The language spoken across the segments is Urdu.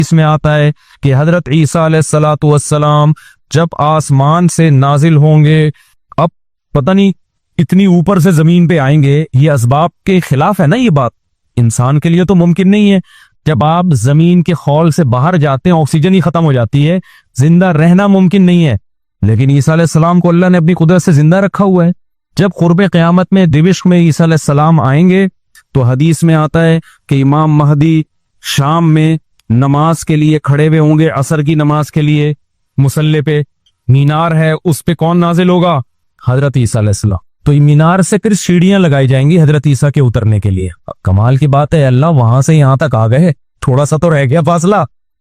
اس میں آتا ہے کہ حضرت عیسیٰ علیہ الصلوۃ والسلام جب آسمان سے نازل ہوں گے، اب پتہ نہیں اتنی اوپر سے زمین پہ آئیں گے، یہ اسباب کے خلاف ہے نا، یہ بات انسان کے لیے تو ممکن نہیں ہے۔ جب آپ زمین کے خول سے باہر جاتے ہیں آکسیجن ہی ختم ہو جاتی ہے، زندہ رہنا ممکن نہیں ہے، لیکن عیسیٰ علیہ السلام کو اللہ نے اپنی قدرت سے زندہ رکھا ہوا ہے۔ جب قرب قیامت میں دمشق میں عیسیٰ علیہ السلام آئیں گے تو حدیث میں آتا ہے کہ امام مہدی شام میں نماز کے لیے کھڑے ہوئے ہوں گے، عصر کی نماز کے لیے، مصلی پہ مینار ہے، اس پہ کون نازل ہوگا؟ حضرت عیسیٰ علیہ السلام۔ تو مینار سے پھر سیڑھیاں لگائی جائیں گی حضرت عیسیٰ کے اترنے کے لیے۔ کمال کی بات ہے، اللہ وہاں سے یہاں تک آ گئے، تھوڑا سا تو رہ گیا فاصلہ،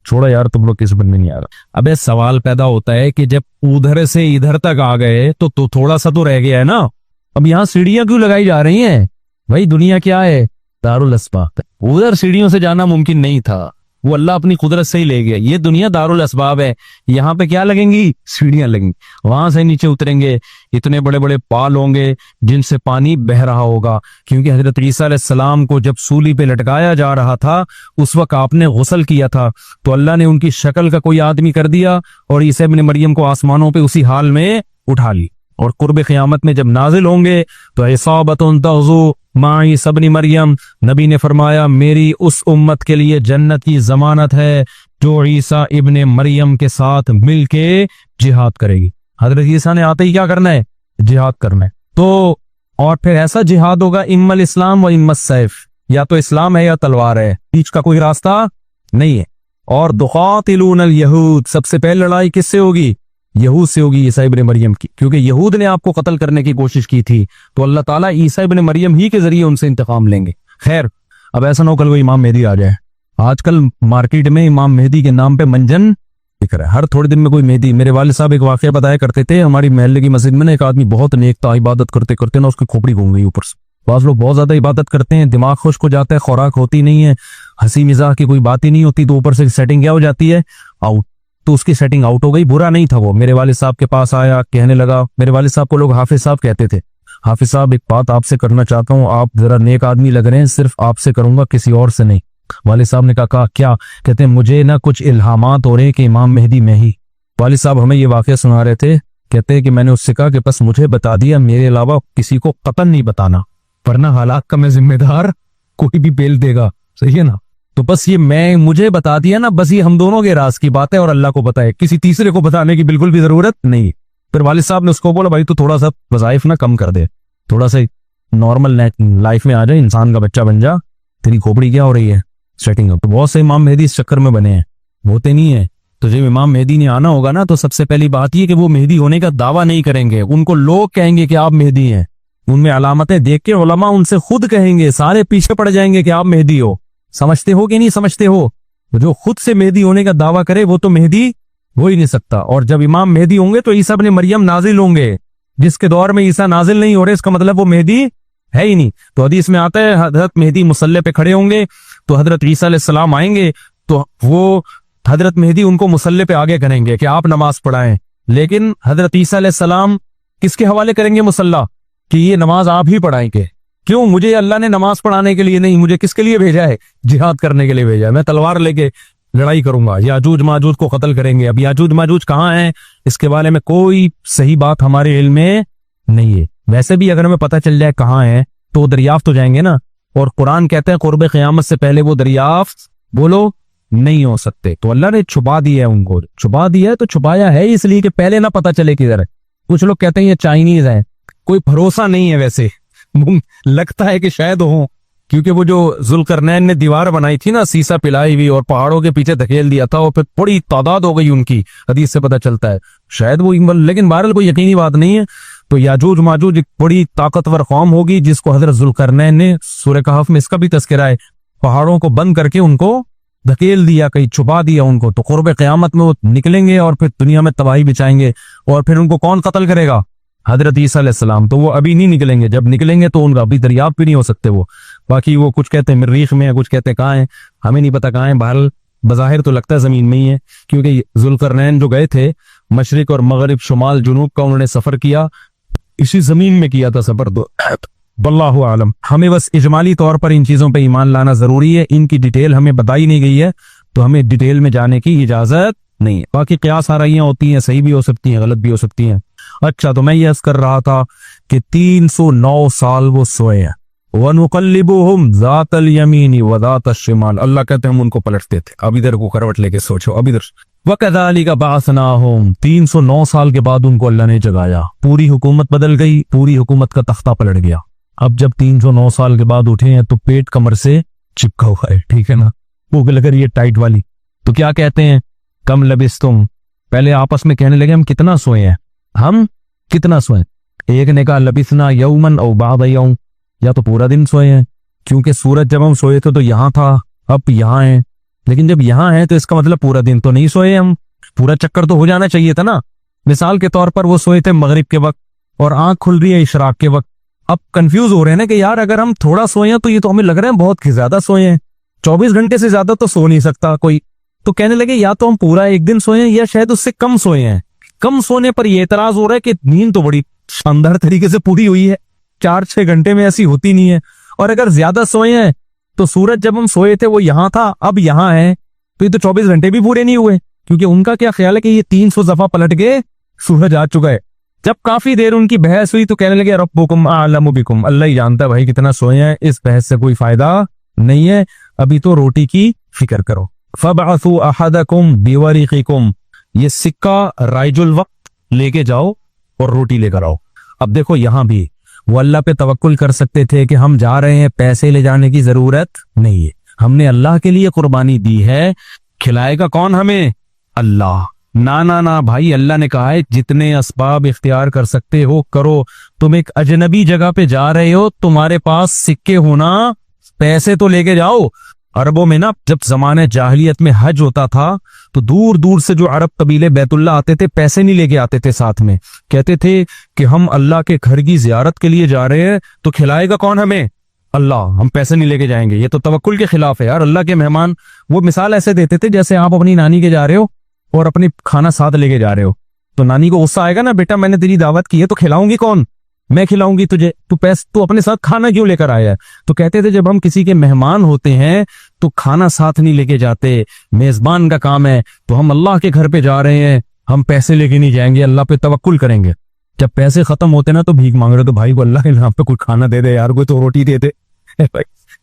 چھوڑا یار تم لوگ کس بن میں نہیں آ رہا۔ ابے سوال پیدا ہوتا ہے کہ جب ادھر سے ادھر تک آ گئے تو تھوڑا سا تو رہ گیا ہے نا، اب یہاں سیڑھیاں کیوں لگائی جا رہی ہیں؟ بھائی دنیا کیا ہے؟ دارالاسباب، ادھر سیڑھیوں سے جانا ممکن نہیں تھا، وہ اللہ اپنی قدرت سے ہی لے گیا۔ یہ دنیا دارالاسباب ہے، یہاں پہ کیا لگیں گی؟ سیڑھیاں لگیں گی، وہاں سے نیچے اتریں گے، اتنے بڑے بڑے پال ہوں گے جن سے پانی بہ رہا ہوگا، کیونکہ حضرت عیسیٰ علیہ السلام کو جب سولی پہ لٹکایا جا رہا تھا اس وقت آپ نے غسل کیا تھا، تو اللہ نے ان کی شکل کا کوئی آدمی کر دیا اور عیسیٰ ابن مریم کو آسمانوں پہ اسی حال میں اٹھا لی۔ اور قرب قیامت میں جب نازل ہوں گے تو عصابۃ تغزو مع عیسیٰ ابن مریم، نبی نے فرمایا میری اس امت کے لیے جنت کی ضمانت ہے جو عیسیٰ ابن مریم کے ساتھ مل کے جہاد کرے گی۔ حضرت عیسیٰ نے آتے ہی کیا کرنا ہے؟ جہاد کرنا ہے۔ تو اور پھر ایسا جہاد ہوگا اما الاسلام و اما السیف، یا تو اسلام ہے یا تلوار ہے، بیچ کا کوئی راستہ نہیں ہے۔ اور تقاتلون الیہود، سب سے پہلے لڑائی کس سے ہوگی؟ یہود سے ہوگی، عیسیٰ ابن مریم کی، کیونکہ یہود نے آپ کو قتل کرنے کی کوشش کی تھی، تو اللہ تعالیٰ عیسیٰ ابن مریم ہی کے ذریعے ان سے انتقام لیں گے۔ خیر، اب ایسا نہ ہو کل وہ امام مہدی آ جائے۔ آج کل مارکیٹ میں امام مہدی کے نام پہ منجن دکھ رہا ہے، ہر تھوڑے دن میں کوئی مہدی۔ میرے والد صاحب ایک واقعہ بتایا کرتے تھے، ہماری محلے کی مسجد میں ایک آدمی بہت نیک تھا، عبادت کرتے کرتے نا اس کی کھوپڑی گھوم گئی اوپر سے۔ بعض لوگ بہت زیادہ عبادت کرتے ہیں، دماغ خشک ہو جاتا ہے، خوراک ہوتی نہیں ہے، ہنسی مزاح کی کوئی بات ہی نہیں ہوتی، تو اوپر سے سیٹنگ کیا ہو جاتی ہے؟ آؤٹ۔ تو اس کی سیٹنگ آؤٹ ہو گئی، برا نہیں تھا وہ۔ میرے والد صاحب کے پاس آیا، کہنے لگا، میرے والد صاحب کو لوگ حافظ صاحب کہتے تھے، حافظ صاحب ایک بات آپ سے کرنا چاہتا ہوں، آپ ذرا نیک آدمی لگ رہے ہیں، صرف آپ سے کروں گا، کسی اور سے نہیں۔ والد صاحب نے کہا کیا؟ کہتے ہیں مجھے نا کچھ الہامات ہو رہے ہیں کہ امام مہدی میں ہی۔ والد صاحب ہمیں یہ واقعہ سنا رہے تھے، کہتے ہیں کہ میں نے اس سے کہا کہ بس مجھے بتا دیا، میرے علاوہ کسی کو قطعاً نہیں بتانا، ورنہ حالات کا میں ذمہ دار، کوئی بھی بیل دے گا، صحیح ہے نا؟ تو بس یہ میں مجھے بتا دیا نا، بس یہ ہم دونوں کے راز کی بات ہے اور اللہ کو بتائے، کسی تیسرے کو بتانے کی بالکل بھی ضرورت نہیں۔ پھر والد صاحب نے اس کو بولا بھائی تو تھوڑا سا وظائف نہ کم کر دے، تھوڑا سا نارمل لائف میں آ جائے، انسان کا بچہ بن جا، تیری کھوپڑی کیا ہو رہی ہے سیٹنگ اپ۔ تو بہت سے امام مہدی اس چکر میں بنے ہیں، ہوتے نہیں ہیں۔ تو جب امام مہدی نے آنا ہوگا نا تو سب سے پہلی بات یہ کہ وہ مہدی ہونے کا دعویٰ نہیں کریں گے، ان کو لوگ کہیں گے کہ آپ مہدی ہیں، ان میں علامتیں دیکھ کے علماء ان سے خود کہیں گے، سارے پیچھے پڑ جائیں گے کہ آپ مہدی ہو۔ سمجھتے ہو کہ نہیں سمجھتے ہو؟ جو خود سے مہدی ہونے کا دعویٰ کرے وہ تو مہدی ہو ہی نہیں سکتا۔ اور جب امام مہدی ہوں گے تو عیسیٰ ابن مریم نازل ہوں گے، جس کے دور میں عیسیٰ نازل نہیں ہو رہے اس کا مطلب وہ مہدی ہے ہی نہیں۔ تو حدیث میں آتا ہے حضرت مہدی مصلی پہ کھڑے ہوں گے تو حضرت عیسیٰ علیہ السلام آئیں گے تو وہ حضرت مہدی ان کو مصلی پہ آگے کریں گے کہ آپ نماز پڑھائیں، لیکن حضرت عیسیٰ علیہ السلام کس کے حوالے کریں گے مصلی کہ یہ نماز آپ ہی پڑھائیں گے؟ کیوں؟ مجھے اللہ نے نماز پڑھانے کے لیے نہیں، مجھے کس کے لیے بھیجا ہے؟ جہاد کرنے کے لیے بھیجا ہے، میں تلوار لے کے لڑائی کروں گا، یاجوج ماجوج کو قتل کریں گے۔ اب یاجوج ماجوج کہاں ہیں اس کے بارے میں کوئی صحیح بات ہمارے علم میں نہیں ہے، ویسے بھی اگر ہمیں پتہ چل جائے کہاں ہیں تو دریافت ہو جائیں گے نا، اور قرآن کہتے ہیں قرب قیامت سے پہلے وہ دریافت بولو نہیں ہو سکتے، تو اللہ نے چھپا دیا ہے، ان کو چھپا دیا ہے، تو چھپایا ہے اس لیے کہ پہلے نہ پتہ چلے کدھر ہے۔ کچھ لوگ کہتے ہیں یہ چائنیز ہے، کوئی بھروسہ نہیں ہے، ویسے لگتا ہے کہ شاید ہوں، کیونکہ وہ جو ذوالقرنین نے دیوار بنائی تھی نا سیسا پلائی ہوئی اور پہاڑوں کے پیچھے دھکیل دیا تھا، اور پھر بڑی تعداد ہو گئی ان کی، حدیث سے پتہ چلتا ہے شاید وہ، لیکن بہرحال کوئی یقینی بات نہیں ہے۔ تو یاجوج ماجوج ایک بڑی طاقتور قوم ہوگی جس کو حضرت ذوالقرنین نے سورہ کہف میں اس کا بھی تذکرہ ہے، پہاڑوں کو بند کر کے ان کو دھکیل دیا، کہیں چھپا دیا ان کو، تو قرب قیامت میں وہ نکلیں گے اور پھر دنیا میں تباہی بچائیں گے، اور پھر ان کو کون قتل کرے گا؟ حضرت عیسیٰ علیہ السلام۔ تو وہ ابھی نہیں نکلیں گے، جب نکلیں گے تو ان کا ابھی دریافت بھی نہیں ہو سکتے وہ، باقی وہ کچھ کہتے ہیں مریخ میں ہے، کچھ کہتے ہیں کہاں ہیں، ہمیں نہیں پتا کہاں ہیں، بہرحال بظاہر تو لگتا ہے زمین میں ہی ہے، کیونکہ ذوالقرنین جو گئے تھے مشرق اور مغرب شمال جنوب کا انہوں نے سفر کیا، اسی زمین میں کیا تھا سفر، واللہ عالم۔ ہمیں بس اجمالی طور پر ان چیزوں پہ ایمان لانا ضروری ہے، ان کی ڈیٹیل ہمیں بتائی نہیں گئی ہے، تو ہمیں ڈیٹیل میں جانے کی اجازت نہیں ہے. باقی قیاس آرائیاں ہوتی ہیں, صحیح بھی ہو سکتی ہیں, غلط بھی ہو سکتی ہیں. اچھا, تو میں یہ عرض کر رہا تھا کہ 309 سال وہ سوئے ہیں. وَنُقَلِّبُهُمْ ذَاتَ الْيَمِينِ وَذَاتَ الشِّمَالِ, اللہ کہتے ہیں ہم ان کو پلٹتے تھے. اب ادھر کو کروٹ لے کے سوچو, اب ادھر. وَكَذَلِكَ بَعَثْنَاهُمْ, 309 سال کے بعد ان کو اللہ نے جگایا. پوری حکومت بدل گئی, پوری حکومت کا تختہ پلٹ گیا. اب جب 309 سال کے بعد اٹھے ہیں تو پیٹ کمر سے چپکا ہوا ہے, ٹھیک ہے نا, وہ لگ رہی ہے ٹائٹ والی. تو کیا کہتے ہیں, کم لبستم, پہلے آپس میں کہنے لگے ہم کتنا سوئے ہیں, ہم کتنا سوئے. ایک نے کہا لبثنا یومن او بعض یوم, یا تو پورا دن سوئے ہیں, کیونکہ سورج جب ہم سوئے تھے تو یہاں تھا, اب یہاں ہے, لیکن جب یہاں ہے تو اس کا مطلب پورا دن تو نہیں سوئے ہم, پورا چکر تو ہو جانا چاہیے تھا نا. مثال کے طور پر وہ سوئے تھے مغرب کے وقت اور آنکھ کھل رہی ہے اشراق کے وقت. اب کنفیوز ہو رہے ہیں نا کہ یار اگر ہم تھوڑا سوئے ہیں تو یہ تو ہمیں لگ رہا ہے بہت زیادہ سوئے ہیں, 24 گھنٹے سے زیادہ تو سو نہیں سکتا کوئی. تو کہنے لگے یا تو ہم پورا ایک دن سوئے ہیں یا شاید اس سے کم سوئے ہیں. کم سونے پر یہ اعتراض ہو رہا ہے کہ نیند تو بڑی شاندار طریقے سے پوری ہوئی ہے, 4-6 گھنٹے میں ایسی ہوتی نہیں ہے. اور اگر زیادہ سوئے ہیں تو سورج جب ہم سوئے تھے وہ یہاں تھا, اب یہاں ہے, تو یہ تو 24 گھنٹے بھی پورے نہیں ہوئے, کیونکہ ان کا کیا خیال ہے کہ یہ 300 دفعہ پلٹ کے سورج آ چکا ہے. جب کافی دیر ان کی بحث ہوئی تو کہنے لگے ربکم اعلم بکم, اللہ ہی جانتا ہے بھائی کتنا سوئے ہیں, اس بحث سے کوئی فائدہ نہیں ہے, ابھی تو روٹی کی فکر کرو. فبعثوا احدکم بورقکم, یہ سکہ رائج الوقت لے کے جاؤ اور روٹی لے کر آؤ. اب دیکھو یہاں بھی وہ اللہ پہ توکل کر سکتے تھے کہ ہم جا رہے ہیں, پیسے لے جانے کی ضرورت نہیں ہے, ہم نے اللہ کے لیے قربانی دی ہے, کھلائے گا کون ہمیں, اللہ. نا بھائی, اللہ نے کہا ہے جتنے اسباب اختیار کر سکتے ہو کرو. تم ایک اجنبی جگہ پہ جا رہے ہو, تمہارے پاس سکے ہونا, پیسے تو لے کے جاؤ. عربوں میں نا جب زمانے جاہلیت میں حج ہوتا تھا تو دور دور سے جو عرب قبیلے بیت اللہ آتے تھے پیسے نہیں لے کے آتے تھے ساتھ میں, کہتے تھے کہ ہم اللہ کے گھر کی زیارت کے لیے جا رہے ہیں تو کھلائے گا کون ہمیں, اللہ, ہم پیسے نہیں لے کے جائیں گے. یہ تو توکل کے خلاف ہے یار, اللہ کے مہمان. وہ مثال ایسے دیتے تھے جیسے آپ اپنی نانی کے جا رہے ہو اور اپنی کھانا ساتھ لے کے جا رہے ہو, تو نانی کو غصہ آئے گا نا, بیٹا میں نے تیری دعوت کی ہے تو کھلاؤں گی کون, میں کھلاؤں گی تجھے, تو اپنے ساتھ کھانا کیوں لے کر آیا ہے. تو کہتے تھے جب ہم کسی کے مہمان ہوتے ہیں تو کھانا ساتھ نہیں لے کے جاتے, میزبان کا کام ہے, تو ہم اللہ کے گھر پہ جا رہے ہیں, ہم پیسے لے کے نہیں جائیں گے, اللہ پہ توکل کریں گے. جب پیسے ختم ہوتے نا تو بھیک مانگ رہے, تو بھائی کو اللہ کے نام پہ کچھ کھانا دے دے یار, کوئی تو روٹی دے دے.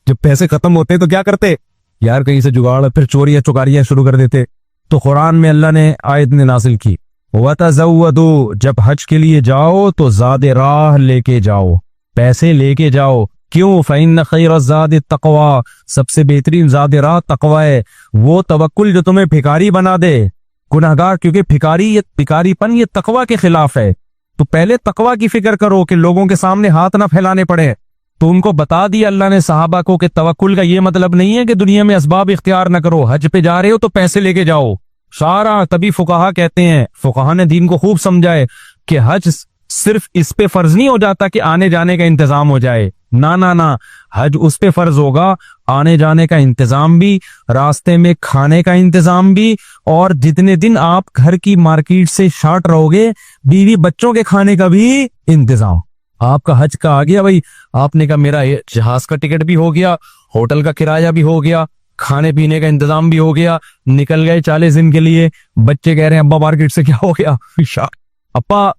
جب پیسے ختم ہوتے تو کیا کرتے یار, کہیں سے جگاڑ, پھر چوریاں چکاریاں شروع کر دیتے. تو قرآن میں اللہ نے آیت نے نازل کی, وَتَزَوَّدُوا, جب حج کے لیے جاؤ تو زاد راہ لے کے جاؤ, پیسے لے کے جاؤ. کیوں, فَإِنَّ خَيْرَ الزَّادِ التَّقْوَىٰ, سب سے بہترین زاد راہ تقوی ہے. وہ توکل جو تمہیں بھکاری بنا دے, گناہگار, کیونکہ بھکاری پن یہ تقوی کے خلاف ہے. تو پہلے تقوی کی فکر کرو کہ لوگوں کے سامنے ہاتھ نہ پھیلانے پڑے. تو ان کو بتا دیا اللہ نے صحابہ کو کہ توکل کا یہ مطلب نہیں ہے کہ دنیا میں اسباب اختیار نہ کرو, حج پہ جا رہے ہو تو پیسے لے کے جاؤ سارا. تبھی فقہا کہتے ہیں, فقہا نے دین کو خوب سمجھائے کہ حج صرف اس پہ فرض نہیں ہو جاتا کہ آنے جانے کا انتظام ہو جائے, نہ, حج اس پہ فرض ہوگا آنے جانے کا انتظام بھی, راستے میں کھانے کا انتظام بھی, اور جتنے دن آپ گھر کی مارکیٹ سے شارٹ رہو گے بیوی بچوں کے کھانے کا بھی انتظام. آپ کا حج کا آ گیا بھائی, آپ نے کہا میرا جہاز کا ٹکٹ بھی ہو گیا, ہوٹل کا کرایہ بھی ہو گیا, کھانے پینے کا انتظام بھی ہو گیا, نکل گئے 40 دن کے لیے. بچے کہہ رہے ہیں ابا مارکیٹ سے کیا ہو گیا, ابا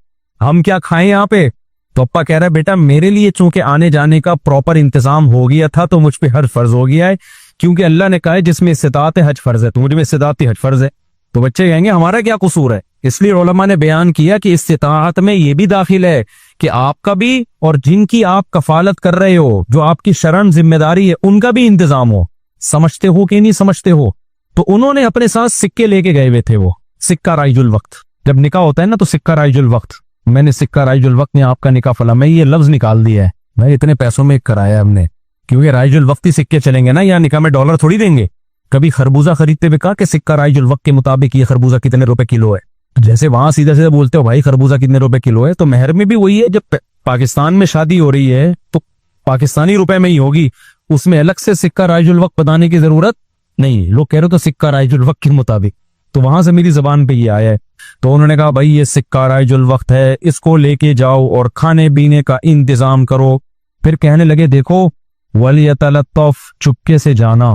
ہم کیا کھائیں یہاں پہ, تو ابا کہہ رہا ہے بیٹا میرے لیے چونکہ آنے جانے کا پراپر انتظام ہو گیا تھا تو مجھ پہ حج فرض ہو گیا ہے, کیونکہ اللہ نے کہا ہے جس میں استطاعت ہے حج فرض ہے, تو مجھ میں استطاعت حج فرض ہے. تو بچے کہیں گے ہمارا کیا قصور ہے. اس لیے علماء نے بیان کیا کہ استطاعت میں یہ بھی داخل ہے کہ آپ کا بھی اور جن کی آپ کفالت کر رہے ہو, جو آپ کی شرعن ذمہ داری ہے, ان کا بھی انتظام ہو. سمجھتے ہو کہ نہیں سمجھتے ہو. تو انہوں نے اپنے ساتھ سکے لے کے گئے ہوئے تھے, وہ سکہ رائج الوقت. جب نکاح ہوتا ہے نا تو سکہ رائج الوقت, میں نے سکہ رائج الوقت میں آپ کا نکاح فلاں, میں یہ لفظ نکال دیا ہے, میں اتنے پیسوں میں کرایا ہم نے, کیونکہ رائج الوقت ہی سکے چلیں گے نا, یا نکاح میں ڈالر تھوڑی دیں گے. کبھی خربوزہ خریدتے ہوئے کہا کہ سکہ رائج الوقت کے مطابق یہ خربوزہ کتنے روپے کلو ہے, جیسے وہاں سیدھا سیدھا بولتے ہو بھائی خربوزہ کتنے روپے کلو ہے, تو مہر میں بھی وہی ہے. جب پاکستان میں شادی ہو رہی ہے تو پاکستانی روپے میں ہی ہوگی, اس میں الگ سے سکہ رائج الوقت بتانے کی ضرورت نہیں. لوگ کہہ رہے تو سکہ رائج الوقت کے مطابق, تو وہاں سے میری زبان پہ یہ آیا ہے. تو انہوں نے کہا بھائی یہ سکہ رائج الوقت ہے, اس کو لے کے جاؤ اور کھانے پینے کا انتظام کرو. پھر کہنے لگے دیکھو وَلْيَتَلَطَّفْ, چپکے سے جانا,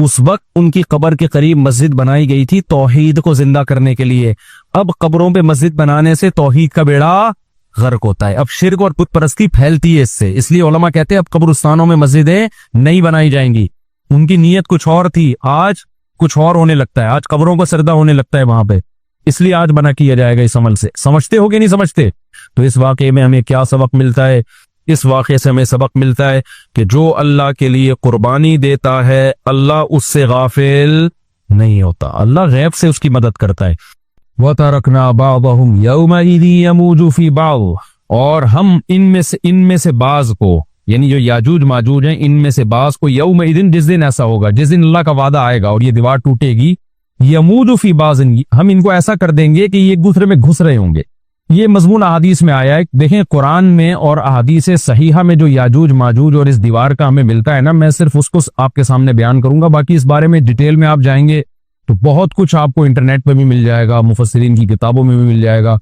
اس وقت ان کی قبر کے قریب مسجد بنائی گئی تھی توحید کو زندہ کرنے کے لیے. اب قبروں پہ مسجد بنانے سے توحید کا بیڑا غرق ہوتا ہے. اب شرک اور بت پرستی پھیلتی ہے اس سے. اس لیے علماء کہتے ہیں اب قبرستانوں میں مسجدیں نہیں بنائی جائیں گی. ان کی نیت کچھ اور تھی, آج کچھ اور ہونے لگتا ہے. آج قبروں کا سجدہ ہونے لگتا ہے وہاں پہ, اس لیے آج منع کیا جائے گا اس عمل سے. سمجھتے ہو کہ نہیں سمجھتے؟ تو اس واقعے میں ہمیں کیا سبق ملتا ہے؟ اس واقعے سے ہمیں سبق ملتا ہے کہ جو اللہ کے لیے قربانی دیتا ہے اللہ اس سے غافل نہیں ہوتا, اللہ غیب سے اس کی مدد کرتا ہے. وَتَرَكْنَا بَعْضَهُمْ يَوْمَئِذٍ يَمُوجُ فِي بَعْضٍ, اور ہم ان میں سے بعض کو, یعنی جو یاجوج ماجوج ہیں ان میں سے بعض کو, یومئذ جس دن ایسا ہوگا, جس دن اللہ کا وعدہ آئے گا اور یہ دیوار ٹوٹے گی, یموج فی بعض, ہم ان کو ایسا کر دیں گے کہ یہ ایک دوسرے میں گھس رہے ہوں گے. یہ مضمون احادیث میں آیا ہے. دیکھیں قرآن میں اور احادیث صحیحہ میں جو یاجوج ماجوج اور اس دیوار کا ہمیں ملتا ہے نا, میں صرف اس کو آپ کے سامنے بیان کروں گا. باقی اس بارے میں ڈیٹیل میں آپ جائیں گے تو بہت کچھ آپ کو انٹرنیٹ پہ بھی مل جائے گا, مفسرین کی کتابوں میں بھی مل جائے گا,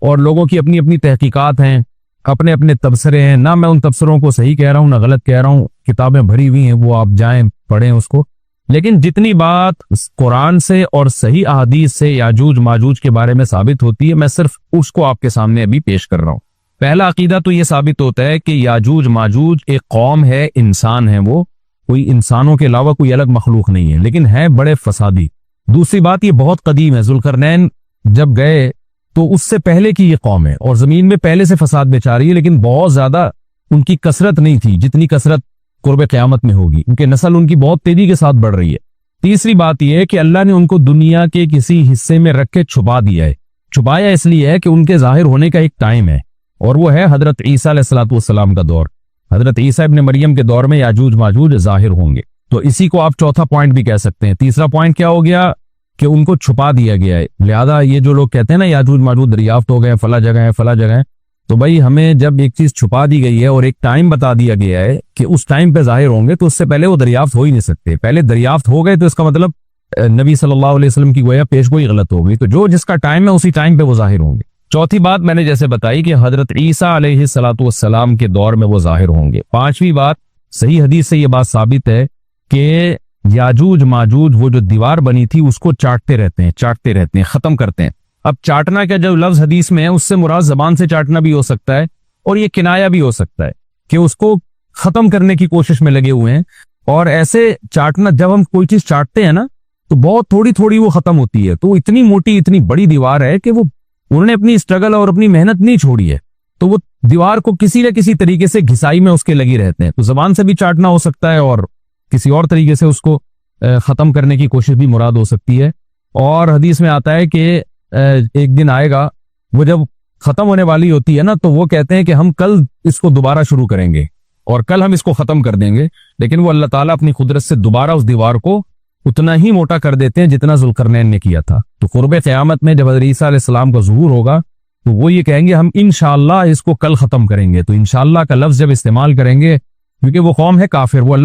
اور لوگوں کی اپنی اپنی تحقیقات ہیں, اپنے اپنے تبصرے ہیں. نہ میں ان تبصروں کو صحیح کہہ رہا ہوں نہ غلط کہہ رہا ہوں, کتابیں بھری ہوئی ہیں, وہ آپ جائیں پڑھیں اس کو. لیکن جتنی بات قرآن سے اور صحیح احادیث سے یاجوج ماجوج کے بارے میں ثابت ہوتی ہے, میں صرف اس کو آپ کے سامنے ابھی پیش کر رہا ہوں. پہلا عقیدہ تو یہ ثابت ہوتا ہے کہ یاجوج ماجوج ایک قوم ہے, انسان ہے, وہ کوئی انسانوں کے علاوہ کوئی الگ مخلوق نہیں ہے, لیکن ہے بڑے فسادی. دوسری بات یہ بہت قدیم ہے, ذوالقرنین جب گئے تو اس سے پہلے کی یہ قوم ہے اور زمین میں پہلے سے فساد مچا رہی ہے, لیکن بہت زیادہ ان کی کثرت نہیں تھی جتنی کثرت قرب قیامت میں ہوگی, کیونکہ نسل ان کی بہت تیزی کے ساتھ بڑھ رہی ہے. تیسری بات یہ ہے کہ اللہ نے ان کو دنیا کے کسی حصے میں رکھ کے چھپا دیا ہے. چھپایا اس لیے ہے کہ ان کے ظاہر ہونے کا ایک ٹائم ہے, اور وہ ہے حضرت عیسیٰ علیہ السلام کا دور. حضرت عیسیٰ ابن مریم کے دور میں یاجوج ماجوج ظاہر ہوں گے. تو اسی کو آپ چوتھا پوائنٹ بھی کہہ سکتے ہیں. تیسرا پوائنٹ کیا ہو گیا کہ ان کو چھپا دیا گیا ہے. لہذا یہ جو لوگ کہتے ہیں نا یاجوج ماجوج دریافت ہو گئے, فلاں جگہ ہے فلاں جگہ ہے, تو بھائی ہمیں جب ایک چیز چھپا دی گئی ہے اور ایک ٹائم بتا دیا گیا ہے کہ اس ٹائم پہ ظاہر ہوں گے, تو اس سے پہلے وہ دریافت ہو ہی نہیں سکتے. پہلے دریافت ہو گئے تو اس کا مطلب نبی صلی اللہ علیہ وسلم کی گویا پیش گوئی غلط ہو گئی. تو جو جس کا ٹائم ہے اسی ٹائم پہ وہ ظاہر ہوں گے. چوتھی بات میں نے جیسے بتائی کہ حضرت عیسیٰ علیہ السلام کے دور میں وہ ظاہر ہوں گے. پانچویں بات, صحیح حدیث سے یہ بات ثابت ہے کہ یاجوج ماجوج وہ جو دیوار بنی تھی اس کو چاٹتے رہتے ہیں, ختم کرتے ہیں. اب چاٹنا کا جو لفظ حدیث میں ہے اس سے مراد زبان سے چاٹنا بھی ہو سکتا ہے, اور یہ کنایا بھی ہو سکتا ہے کہ اس کو ختم کرنے کی کوشش میں لگے ہوئے ہیں. اور ایسے چاٹنا, جب ہم کوئی چیز چاٹتے ہیں نا تو بہت تھوڑی تھوڑی وہ ختم ہوتی ہے. تو اتنی موٹی اتنی بڑی دیوار ہے کہ وہ انہوں نے اپنی اسٹرگل اور اپنی محنت نہیں چھوڑی ہے, تو وہ دیوار کو کسی نہ کسی طریقے سے گھسائی میں اس کے لگی رہتے ہیں. تو زبان سے بھی چاٹنا ہو سکتا ہے اور کسی اور طریقے سے اس کو ختم کرنے کی کوشش بھی مراد ہو سکتی ہے. اور حدیث میں آتا ہے کہ ایک دن آئے گا وہ جب ختم ہونے والی ہوتی ہے نا, تو وہ کہتے ہیں کہ ہم کل اس کو دوبارہ شروع کریں گے اور کل ہم اس کو ختم کر دیں گے. لیکن وہ اللہ تعالیٰ اپنی قدرت سے دوبارہ اس دیوار کو اتنا ہی موٹا کر دیتے ہیں جتنا ذوالقرنین نے کیا تھا. تو قرب قیامت میں جب حضرت عیسیٰ علیہ السلام کا ظہور ہوگا تو وہ یہ کہیں گے ہم انشاءاللہ اس کو کل ختم کریں گے. تو انشاءاللہ کا لفظ جب استعمال کریں گے, کیونکہ وہ قوم ہے کافر, وہ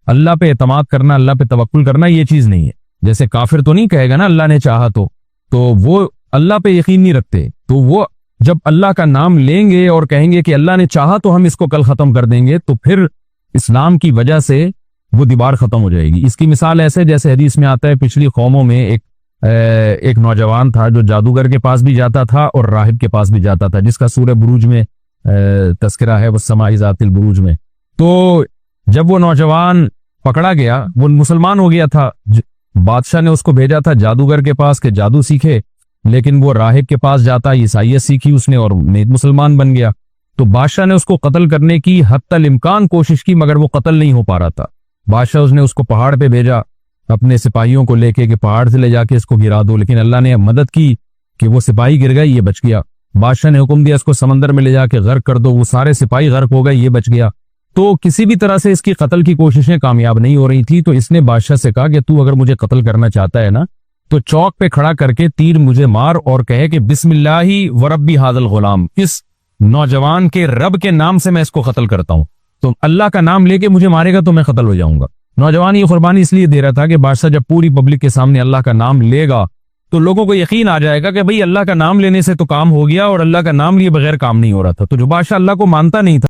اللہ پہ اعتماد کرنا, اللہ پہ توکل کرنا یہ چیز نہیں ہے. جیسے کافر تو نہیں کہے گا نا اللہ نے چاہا تو وہ اللہ پہ یقین نہیں رکھتے. تو وہ جب اللہ کا نام لیں گے اور کہیں گے کہ اللہ نے چاہا تو ہم اس کو کل ختم کر دیں گے, تو پھر اسلام کی وجہ سے وہ دیوار ختم ہو جائے گی. اس کی مثال ایسے جیسے حدیث میں آتا ہے پچھلی قوموں میں ایک نوجوان تھا جو جادوگر کے پاس بھی جاتا تھا اور راہب کے پاس بھی جاتا تھا, جس کا سورہ بروج میں تذکرہ ہے, والسماء ذات البروج میں. تو جب وہ نوجوان پکڑا گیا, وہ مسلمان ہو گیا تھا, بادشاہ نے اس کو بھیجا تھا جادوگر کے پاس کہ جادو سیکھے, لیکن وہ راہب کے پاس جاتا, عیسائیت سیکھی اس نے اور نیک مسلمان بن گیا. تو بادشاہ نے اس کو قتل کرنے کی حتی الامکان کوشش کی, مگر وہ قتل نہیں ہو پا رہا تھا. بادشاہ اس کو پہاڑ پہ بھیجا اپنے سپاہیوں کو لے کے کہ پہاڑ سے لے جا کے اس کو گرا دو, لیکن اللہ نے مدد کی کہ وہ سپاہی گر گئے, یہ بچ گیا. بادشاہ نے حکم دیا اس کو سمندر میں لے جا کے غرق کر دو, وہ سارے سپاہی غرق ہو گئے, یہ بچ گیا. تو کسی بھی طرح سے اس کی قتل کی کوششیں کامیاب نہیں ہو رہی تھی. تو اس نے بادشاہ سے کہا کہ تو اگر مجھے قتل کرنا چاہتا ہے نا تو چوک پہ کھڑا کر کے تیر مجھے مار اور کہے کہ بسم اللہ وربی ھذا الغلام, اس نوجوان کے رب کے نام سے میں اس کو قتل کرتا ہوں. تو اللہ کا نام لے کے مجھے مارے گا تو میں قتل ہو جاؤں گا. نوجوان یہ قربانی اس لیے دے رہا تھا کہ بادشاہ جب پوری پبلک کے سامنے اللہ کا نام لے گا تو لوگوں کو یقین آ جائے گا کہ بھئی اللہ کا نام لینے سے تو کام ہو گیا, اور اللہ کا نام لیے بغیر کام نہیں ہو رہا تھا. تو جو بادشاہ اللہ کو مانتا نہیں تھا